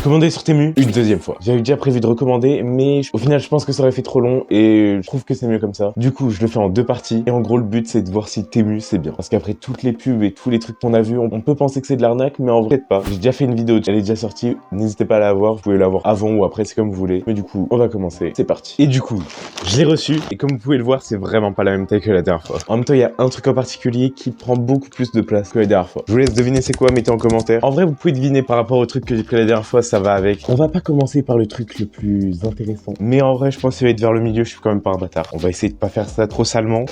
commandé sur Temu une deuxième fois. J'avais déjà prévu de recommander, mais au final, je pense que ça aurait fait trop long et je trouve que c'est mieux comme ça. Du coup, je le fais en deux parties. Et en gros, le but, c'est de voir si Temu, c'est bien. Parce qu'après toutes les pubs et tous les trucs qu'on a vus, on peut penser que c'est de l'arnaque, mais en vrai, peut-être pas. J'ai déjà fait une vidéo, elle est déjà sortie. N'hésitez pas à la voir. Vous pouvez la voir avant ou après, c'est comme vous voulez. Mais du coup, on va commencer. C'est parti. Et du coup, je l'ai reçu. Et comme vous pouvez le voir, c'est vraiment pas la même taille que la dernière fois. En même temps, il y a un truc en particulier qui prend beaucoup plus de place que la dernière fois. Je vous laisse deviner c'est quoi, mettez en commentaire. En vrai, vous pouvez deviner par rapport au truc que j'ai pris la dernière fois, ça va avec. On va pas commencer par le truc le plus intéressant. Mais en vrai, je pense qu'il va être vers le milieu, je suis quand même pas un bâtard. On va essayer de pas faire ça trop salement.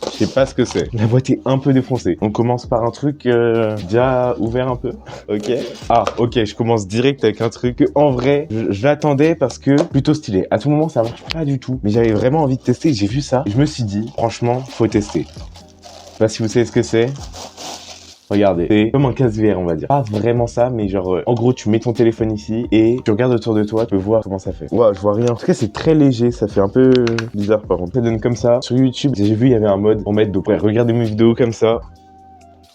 Je sais pas ce que c'est. La boîte est un peu défoncée. On commence par un truc déjà ouvert un peu. Ok. Ah, ok, je commence direct avec un truc que, en vrai, je l'attendais parce que plutôt stylé. À tout moment, ça marche pas du tout. Mais j'avais vraiment envie de tester. J'ai vu ça. Et je me suis dit, franchement, faut tester. Je sais pas si vous savez ce que c'est. Regardez, c'est comme un casse VR, on va dire. Pas vraiment ça, mais genre, en gros, tu mets ton téléphone ici et tu regardes autour de toi, tu peux voir comment ça fait. Ouah, je vois rien. En tout cas, c'est très léger, ça fait un peu bizarre par contre. Ça donne comme ça. Sur YouTube, j'ai vu, il y avait un mode pour mettre de ouais, regarder mes vidéos comme ça.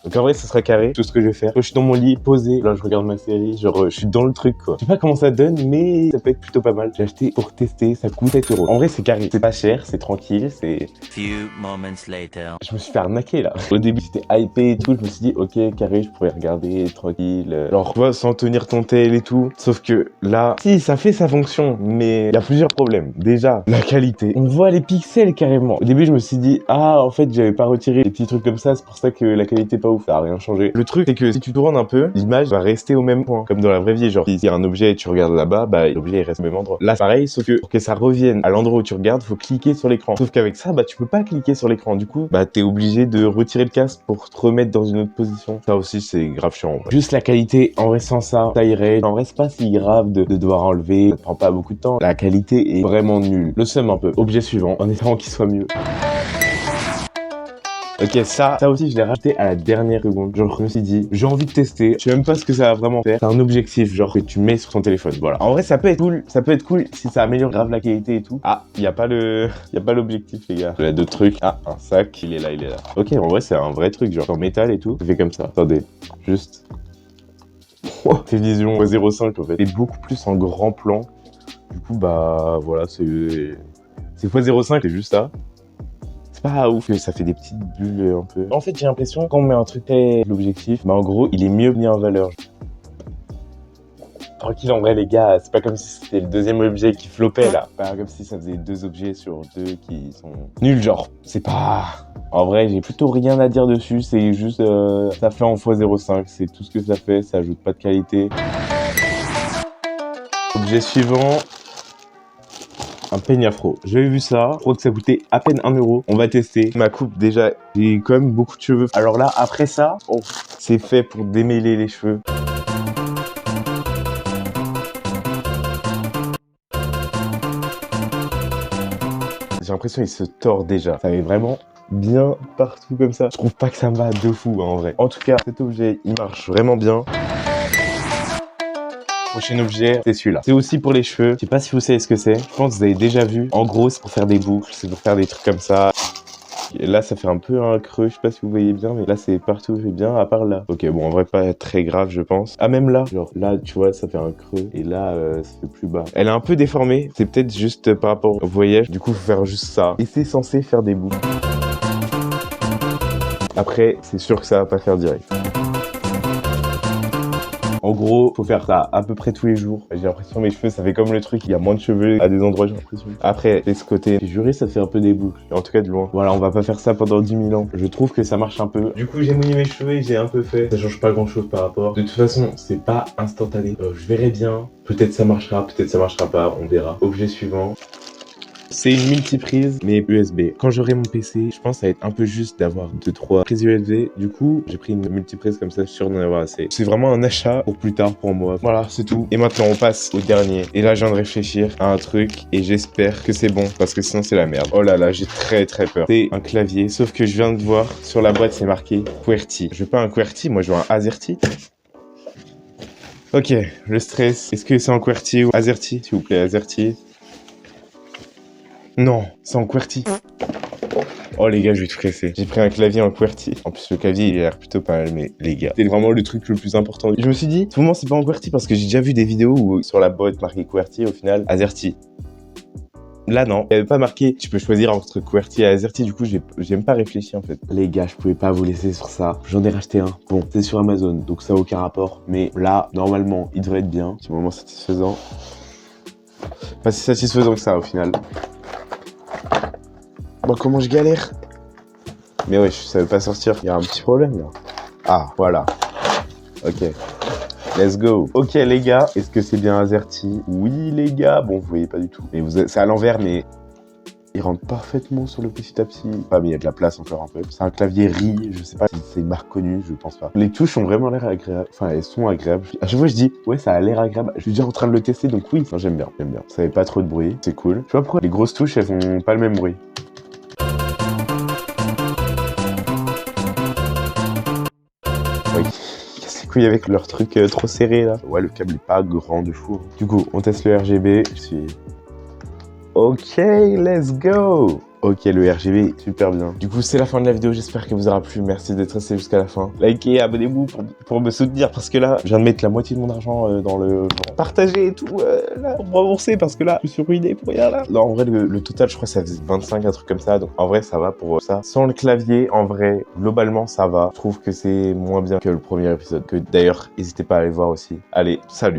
Donc en vrai, ça sera carré, tout ce que je vais faire. Quand je suis dans mon lit, posé, là je regarde ma série, genre je suis dans le truc quoi. Je sais pas comment ça donne, mais ça peut être plutôt pas mal. J'ai acheté pour tester, ça coûte 7 €. En vrai, c'est carré, c'est pas cher, c'est tranquille, c'est... Few moments later. Je me suis fait arnaquer là. Au début, j'étais hypé et tout, je me suis dit, ok, carré, je pourrais regarder tranquille. Genre, tu vois, sans tenir ton tel et tout. Sauf que là, si, ça fait sa fonction, mais il y a plusieurs problèmes. Déjà, la qualité. On voit les pixels carrément. Au début, je me suis dit, ah, en fait, j'avais pas retiré les petits trucs comme ça, c'est pour ça que la qualité est pas ouf. Ça a rien changé. Le truc, c'est que si tu tournes un peu, l'image va rester au même point. Comme dans la vraie vie, genre, s'il y a un objet et tu regardes là-bas, bah, l'objet il reste au même endroit. Là, pareil, sauf que pour que ça revienne à l'endroit où tu regardes, faut cliquer sur l'écran. Sauf qu'avec ça, bah, tu peux pas cliquer sur l'écran. Du coup, bah, t'es obligé de retirer le casque pour te remettre dans une autre position. Ça aussi, c'est grave chiant, en vrai. Juste la qualité, en vrai, sans ça, ça irait. En vrai, c'est pas si grave de devoir enlever. Ça prend pas beaucoup de temps. La qualité est vraiment nulle. Le seum un peu. Objet suivant, en espérant qu'il soit mieux. Ok, ça aussi, je l'ai racheté à la dernière seconde. Genre, je me suis dit, j'ai envie de tester. Je sais même pas ce que ça va vraiment faire. C'est un objectif, genre, que tu mets sur ton téléphone. Voilà. En vrai, ça peut être cool. Ça peut être cool si ça améliore grave la qualité et tout. Ah, y a pas l'objectif, les gars. Il y a d'autres trucs. Ah, un sac. Il est là, il est là. Ok, en vrai, c'est un vrai truc, genre, en métal et tout. Ça fait comme ça. Attendez. Juste. C'est vision 0.5, en fait. Et beaucoup plus en grand plan. Du coup, bah, voilà, c'est x0.5, c'est juste ça. C'est pas ouf, ça fait des petites bulles un peu. En fait, j'ai l'impression quand on met un truc à l'objectif, bah en gros, il est mieux mis en valeur. Tranquille, en vrai, les gars, c'est pas comme si c'était le deuxième objet qui flopait là. Pas comme si ça faisait deux objets sur deux qui sont nuls, genre. C'est pas... En vrai, j'ai plutôt rien à dire dessus, c'est juste... ça fait en x0.5, c'est tout ce que ça fait, ça ajoute pas de qualité. Objet suivant... Un peigne afro. J'avais vu ça, je crois que ça coûtait à peine 1 €. On va tester. Ma coupe, déjà, j'ai quand même beaucoup de cheveux. Alors là, après ça, oh, c'est fait pour démêler les cheveux. J'ai l'impression qu'il se tord déjà. Ça va vraiment bien partout comme ça. Je trouve pas que ça me va de fou, hein, en vrai. En tout cas, cet objet, il marche vraiment bien. Prochain objet, c'est celui-là. C'est aussi pour les cheveux. Je sais pas si vous savez ce que c'est. Je pense que vous avez déjà vu. En gros, c'est pour faire des boucles, c'est pour faire des trucs comme ça. Et là, ça fait un peu un creux. Je sais pas si vous voyez bien, mais là, c'est partout où c'est bien, à part là. Ok, bon, en vrai, pas très grave, je pense. Ah, même là. Genre, là, tu vois, ça fait un creux. Et là, ça fait plus bas. Elle est un peu déformée. C'est peut-être juste par rapport au voyage. Du coup, faut faire juste ça. Et c'est censé faire des boucles. Après, c'est sûr que ça va pas faire direct. En gros, faut faire ça à peu près tous les jours. J'ai l'impression mes cheveux, ça fait comme le truc, il y a moins de cheveux à des endroits, j'ai l'impression. Après, de ce côté, j'ai juré, ça fait un peu des boucles. En tout cas, de loin. Voilà, on va pas faire ça pendant 10 000 ans. Je trouve que ça marche un peu. Du coup, j'ai mouillé mes cheveux et j'ai un peu fait. Ça change pas grand chose par rapport. De toute façon, c'est pas instantané. Je verrai bien. Peut-être ça marchera pas, on verra. Objet suivant. C'est une multiprise, mais USB. Quand j'aurai mon PC, je pense que ça va être un peu juste d'avoir 2-3 prises USB. Du coup, j'ai pris une multiprise comme ça, je suis sûr d'en avoir assez. C'est vraiment un achat pour plus tard pour moi. Voilà, c'est tout. Et maintenant, on passe au dernier. Et là, je viens de réfléchir à un truc et j'espère que c'est bon parce que sinon, c'est la merde. Oh là là, j'ai très peur. C'est un clavier, sauf que je viens de voir sur la boîte, c'est marqué QWERTY. Je veux pas un QWERTY, moi je veux un AZERTY. Ok, le stress. Est-ce que c'est en QWERTY ou AZERTY, s'il vous plaît, AZERTY? Non, c'est en QWERTY. Oh les gars, je vais te stresser. J'ai pris un clavier en QWERTY. En plus, le clavier, il a l'air plutôt pas mal, mais les gars, c'est vraiment le truc le plus important. Je me suis dit, tout le monde, c'est pas en QWERTY parce que j'ai déjà vu des vidéos où sur la boîte marqué QWERTY, au final, AZERTY. Là, non. Il n'y avait pas marqué, tu peux choisir entre QWERTY et AZERTY. Du coup, j'ai même pas réfléchi, en fait. Les gars, je pouvais pas vous laisser sur ça. J'en ai racheté un. Bon, c'est sur Amazon, donc ça n'a aucun rapport. Mais là, normalement, il devrait être bien. Petit moment satisfaisant. Pas si satisfaisant que ça, au final. Bon, comment je galère. Mais ouais, ça veut pas sortir. Il y a un petit problème, là. Ah, voilà. Ok. Let's go. Ok les gars, est-ce que c'est bien AZERTY? Oui les gars. Bon, vous voyez pas du tout. Mais c'est à l'envers, mais il rentre parfaitement sur le petit à petit. Ah mais il y a de la place encore un peu. C'est un clavier riz, je sais pas si c'est une marque connue, je pense pas. Les touches ont vraiment l'air agréables. Enfin, elles sont agréables. À chaque fois je dis, ouais ça a l'air agréable. Je suis déjà en train de le tester, donc oui. Non, j'aime bien, j'aime bien. Ça fait pas trop de bruit, c'est cool. Je sais pas pourquoi les grosses touches, elles font pas le même bruit. Oui. Couilles avec leur truc trop serré là. Ouais, le câble est pas grand de fou. Du coup, on teste le RGB. Je suis... Ok, let's go. Ok, le RGB est super bien. Du coup, c'est la fin de la vidéo. J'espère qu'elle vous aura plu. Merci d'être resté jusqu'à la fin. Likez, abonnez-vous pour me soutenir parce que là, je viens de mettre la moitié de mon argent dans le... Partagez et tout, là, pour me rembourser parce que là, je suis ruiné pour rien là. Non, en vrai, le total, je crois que ça faisait 25, un truc comme ça. Donc, en vrai, ça va pour ça. Sans le clavier, en vrai, globalement, ça va. Je trouve que c'est moins bien que le premier épisode. Que d'ailleurs, n'hésitez pas à aller voir aussi. Allez, salut.